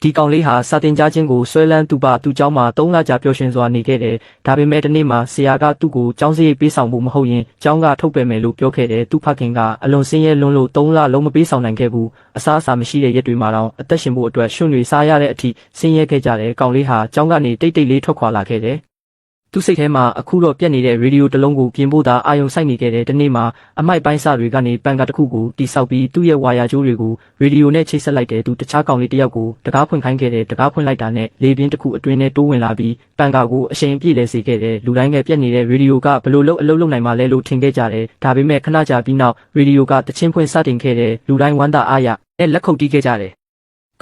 ဒီကောင်လေးဟာစာတင်ကြားချင်းကိုဆွဲလန်းသူ့ကျောင်းမှာ3 လကြာပျော်ရွှင်စွာနေခဲ့တယ်။ဒါပေမဲ့တနေ့မှာဆရာကသူ့ကိုကျောင်းစရိတ်ပေးဆောင်ဖို့မဟုတ်ရင်ကျောင်းကထုတ်ပယ်မယ်လို့ပြောခဲ့တယ်။သူ့ဖခင်ကအလွန်ဆင်းရဲလွန်းလို့3 လလုံးမပေးဆောင်နိုင်ခဲ့ဘူး။အစားအစာမရှိတဲ့ရက်တွေမှာတော့အသက်ရှင်ဖို့အတွက်ရွှွန့်တွေစားရတဲ့အထိဆင်းရဲခဲ့ကြတယ်။ကောင်လေးဟာကျောင်းကနေတိတ်လေးထွက်ခွာလာခဲ့တယ်။သူ့စိတ်ထဲမှာအခုတော့ပြက်နေတဲ့ရေဒီယိုတစ်လုံးကိုပြင်ဖို့သာအာရုံစိုက်နေခဲ့တဲ့တနေ့မှာအမိုက်ပိုင်းစတွေကနေပန်ကာတစ်ခုကိုတိဆောက်ပြီးသူ့ရဲ့ဝါယာကြိုးတွေကိုရေဒီယိုနဲ့ချိတ်ဆက်လိုက်တဲ့သူတခြားကောင်လေးတစ်ယောက်ကိုတကားဖွင့်ခိုင်းခဲ့တဲ့တကားဖွင့်လိုက်တာနဲ့လေပြင်းတစ်ခုအတွင်းထဲတိုးဝင်လာပြီးပန်ကာကိုအရှိန်ပြည့်လဲစေခဲ့တဲ့လူတိုင်းကပြက်နေတဲ့ရေဒီယိုကဘလို့အလုပ်လုပ်နိုင်မှလဲလို့ထင်ခဲ့ကြတယ်။ဒါပေမဲ့ခဏကြာပြီးနောက်ရေဒီယိုကတချင်းဖွင့်စတင်ခဲ့တဲ့လူတိုင်းဝမ်းသာအားရနဲ့လက်ခုပ်တီးခဲ့ကြတယ်။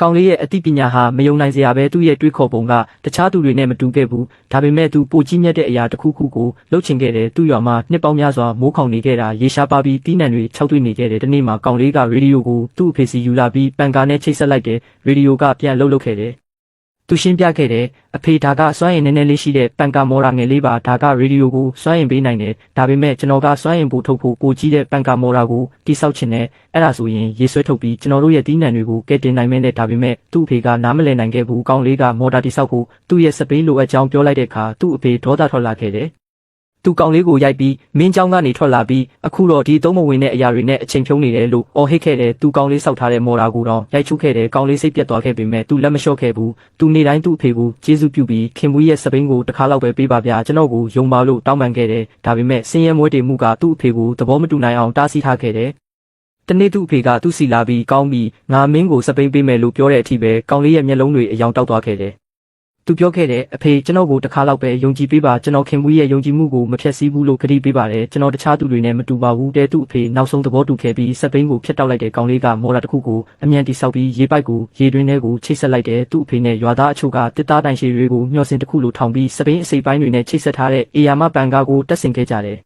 ကောင်လေးရဲ့အသိပညာဟာမယုံနိုင်စရာပဲသူ့ရဲ့တွေးခေါ်ပုံကတခြားသူတွေနဲ့မတူခဲ့ဘူးဒါပေမဲ့သူပိုကြီးမြတ်တဲ့အရာတစ်ခုခုကိုလှုပ်ချင်ခဲ့တယ်သူ့ရွာမှာနှစ်ပေါင်းများစွာမိုးခေါင်နေခဲ့တာရေရှားပါပြီးတီးနှံတွေခြောက်သွေ့နေခဲ့တယ်ဒီနေ့မှာကောင်လေးကရေဒီယိုကိုသူ့အဖေစီယူလာပြီးပန်ကာနဲ့ချိတ်ဆက်လိုက်တယ်ရေဒီယိုကပြန်လှုပ်ခဲ့တယ်သူရှင်းပြခဲ့တယ်အဖေဒါကစွမ်းရင်နည်းနည်းလေးရှိတဲ့ပန်ကာမော်ရာငယ်လေးပါဒါကရေဒီယိုကိုစွမ်းရင်ပေးနိုင်တယ်ဒါပေမဲ့ကျွန်တော်ကစွမ်းရင်ပို့ထုတ်ဖို့ပိုကြီးတဲ့ပန်ကာမော်ရာကိုတိဆောက်ချင်တယ်အဲ့ဒါဆိုရင်ရေဆွဲထုတ်ပြီးကျွန်တော်တို့ရဲ့တီးနှံတွေကိုကဲတင်နိုင်မယ်နဲ့ဒါပေမဲ့သူ့အဖေကနားမလည်နိုင်ခဲ့ဘူးကောင်းလေးကမော်တာတိဆောက်ဖို့သူ့ရဲ့စပိန်လိုအပ်ကြောင်းပြောလိုက်တဲ့အခါသူ့အဖေဒေါသထွက်လာခဲ့တယ်သူကောင်လေးကိုရိုက်ပြီးမင်းเจ้าကနေထွက်လာပြီးအခုတော့ဒီသုံးမဝင်တဲ့အရာတွေနဲ့အချိန်ဖြုံးနေတယ်လို့အော်ဟစ်ခဲ့တယ်သူကောင်လေးစောက်ထားတဲ့မော်ရာကိုတော့ရိုက်ချုပ်ခဲ့တယ်ကောင်လေးစိတ်ပြတ်သွားခဲ့ပေမဲ့သူလက်မလျှော့ခဲ့ဘူးသူနေတိုင်းသူ့အဖေကိုကျေးဇူးပြုပြီးခင်မွေးရဲ့စပိန်ကိုတစ်ခါလောက်ပဲပေးပါဗျာကျွန်တော်ကိုယုံပါလို့တောင်းပန်ခဲ့တယ်ဒါပေမဲ့စင်းရဲမွေးတေမှုကသူ့အဖေကိုသဘောမတူနိုင်အောင်တားဆီးထားခဲ့တယ်တနေ့သူ့အဖေကသူ့စီလာပြီးကောင်းပြီးငါမင်းကိုစပိန်ပေးမယ်လို့ပြောတဲ့အထိပဲကောင်လေးရဲ့မျက်လုံးတွေအယောင်တောက်သွားခဲ့တယ်သူပြောခဲ့တဲ့အဖေကျွန်တော်ကိုတစ်ခါလောက်ပဲယုံကြည်ပေးပါကျွန်တော်ခင်မွေးရဲ့ယုံကြည်မှုကိုမဖျက်ဆီးဘူးလို့ကတိပေးပါတယ်ကျွန်တော်တခြားသူတွေနဲ့မတူပါဘူးတဲ့သူ့အဖေနောက်ဆုံးသဘောတူခဲ့ပြီးစပိန်ကိုဖျက်တောက်လိုက်တဲ့ကောင်လေးကမော်ရာတစ်ခုကိုအမြန်တိဆောက်ပြီးရေပိုက်ကိုရေတွင်းထဲကိုချိတ်ဆက်လိုက်တဲ့သူ့အဖေနဲ့ရွာသားအချို့ကတစ်သားတိုင်ရှည်တွေကိုမျှော်စင်တစ်ခုလိုထောင်ပြီးစပိန်အစိပ်ပိုင်းတွေနဲ့ချိတ်ဆက်ထားတဲ့အေယာမပန်ကာကိုတက်ဆင်ခဲ့ကြတယ်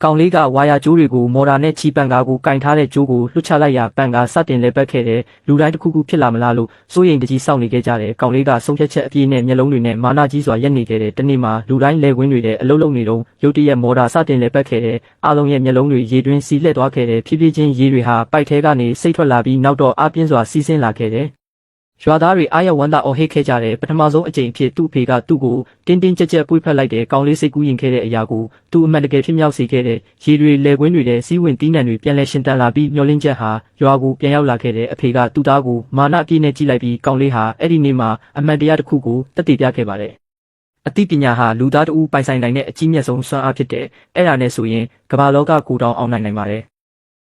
ကောင်လေးကဝါယာကျိုးတွေကိုမော်ရာနဲ့ချီပန်ကာကိုကင်ထားတဲ့ကျိုးကိုလွှတ်ချလိုက်ရာပန်ကာစတင်လဲပတ်ခဲ့တဲ့လူတိုင်းတစ်ခုခုဖြစ်လာမလားလို့စိုးရိမ်တကြီးစောင့်နေခဲ့ကြတယ်ကောင်လေးကဆုံးဖြတ်ချက်အပြည့်နဲ့မျက်လုံးတွေနဲ့မာနကြီးစွာရက်နေခဲ့တဲ့တနေ့မှာလူတိုင်းလဲဝင်းတွေနဲ့အလုံးလုံးနေတော့ရုတ်တရက်မော်ရာစတင်လဲပတ်ခဲ့တဲ့အားလုံးရဲ့မျက်လုံးတွေရေတွင်းစီးလှည့်သွားခဲ့တဲ့ဖြည်းဖြည်းချင်းရေတွေဟာပိုက်ထဲကနေစိတ်ထွက်လာပြီးနောက်တော့အပြင်းစွာစီးဆင်းလာခဲ့တယ်ရွာသားတွေအားရဝမ်းသာအော်ဟစ်ခဲ့ကြတယ်ပထမဆုံးအကြိမ်ဖြစ်သူ့ဖေကသူ့ကိုတင်းတင်းကြပ်ကြပ်ပွေ့ဖက်လိုက်တဲ့ကောင်းလေးစိတ်ကူးရင်ခဲ့တဲ့အရာကိုသူ့အမှန်တကယ်ဖြစ်မြောက်စေခဲ့တဲ့ရေတွေလေကွင်းတွေနဲ့စီးဝင်တီးနှံတွေပြန်လဲရှင်တန်လာပြီးမျောလင်းချက်ဟာရွာကိုပြန်ရောက်လာခဲ့တဲ့အဖေကသူ့သားကိုမာနအပြည့်နဲ့ကြည့်လိုက်ပြီးကောင်းလေးဟာအဲ့ဒီနေ့မှာအမှန်တရားတစ်ခုကိုသက်သေပြခဲ့ပါတယ်အသိပညာဟာလူသားတဦးပိုင်ဆိုင်နိုင်တဲ့အကြီးမြတ်ဆုံးစွမ်းအားဖြစ်တဲ့အဲ့ဒါနဲ့ဆိုရင်ကမ္ဘာလောကကိုတောင်အောင်နိုင်ပါတယ်